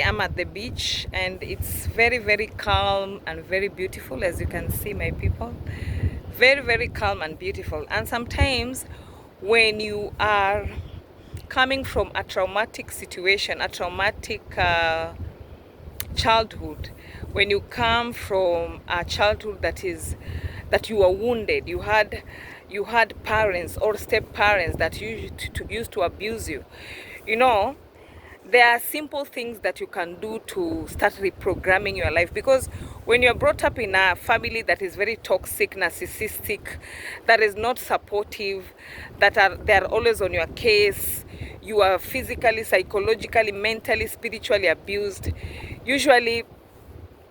I'm at the beach and it's very, very calm and very beautiful, as you can see, my people. Very, very calm and beautiful. And sometimes when you are coming from a traumatic situation, a traumatic childhood, when you come from a childhood that you were wounded, you had parents or step parents that used to abuse you, you know, there are simple things that you can do to start reprogramming your life, because when you're brought up in a family that is very toxic, narcissistic, that is not supportive, they're always on your case, you are physically, psychologically, mentally, spiritually abused, usually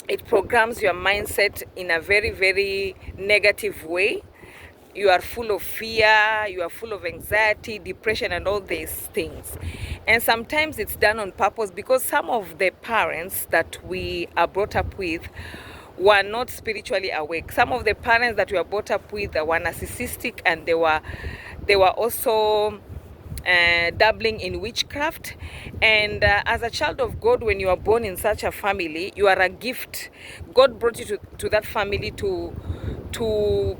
it programs your mindset in a very, very negative way. You are full of fear, you are full of anxiety, depression, and all these things. And sometimes it's done on purpose, because some of the parents that we are brought up with were not spiritually awake. Some of the parents that we were brought up with were narcissistic, and they were also dabbling in witchcraft. And as a child of God, when you are born in such a family, you are a gift. God brought you to that family to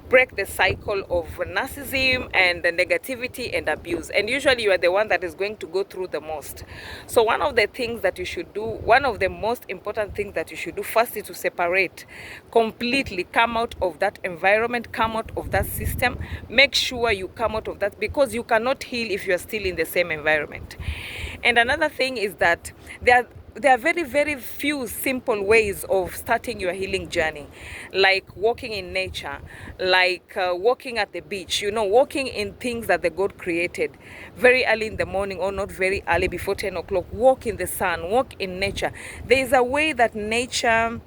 break the cycle of narcissism and the negativity and abuse. And usually you are the one that is going to go through the most. So one of the things that you should do, one of the most important things that you should do first, is to separate completely, come out of that environment, come out of that system. Make sure you come out of that, because you cannot heal if you are still in the same environment. And another thing is that there are very, very few simple ways of starting your healing journey, like walking in nature, like walking at the beach, walking in things that the God created very early in the morning, or not very early, before 10 o'clock. Walk in the sun, walk in nature. There is a way that nature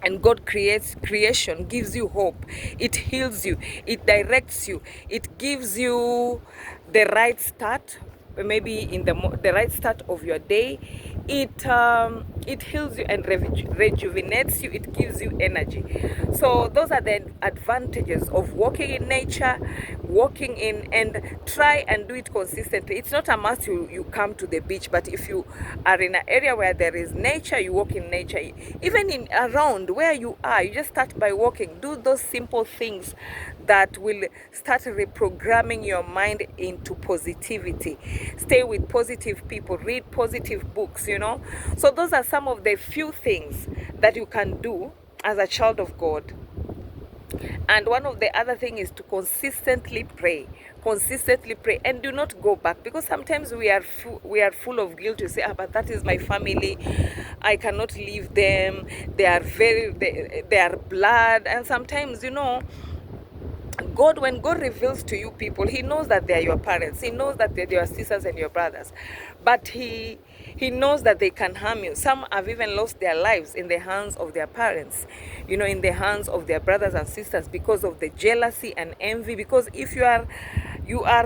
and God creates creation, gives you hope. It heals you, it directs you, it gives you the right start, maybe in the right start of your day. It heals you and rejuvenates you. It gives you energy. So those are the advantages of walking in nature, walking in, and try and do it consistently. It's not a must you come to the beach, but if you are in an area where there is nature, you walk in nature. Even in around where you are, you just start by walking. Do those simple things that will start reprogramming your mind into positivity. Stay with positive people, read positive books, So those are some of the few things that you can do as a child of God. And one of the other thing is to consistently pray, and do not go back, because sometimes we are full of guilt. You say, but that is my family, I cannot leave them, they are blood. And sometimes, God, when God reveals to you people, He knows that they are your parents. He knows that they're your sisters and your brothers. But He knows that they can harm you. Some have even lost their lives in the hands of their parents, in the hands of their brothers and sisters, because of the jealousy and envy. Because if you are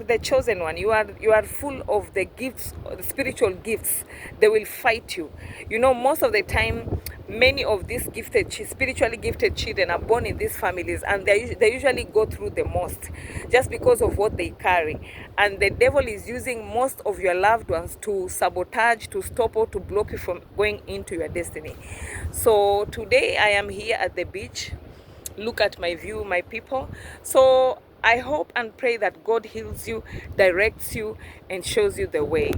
the chosen one, you are full of the gifts, the spiritual gifts, they will fight you. Most of the time, many of these spiritually gifted children are born in these families, and they usually go through the most, just because of what they carry. And the devil is using most of your loved ones to sabotage, to stop, or to block you from going into your destiny. So today I am here at the beach. Look at my view, my people. So I hope and pray that God heals you, directs you, and shows you the way.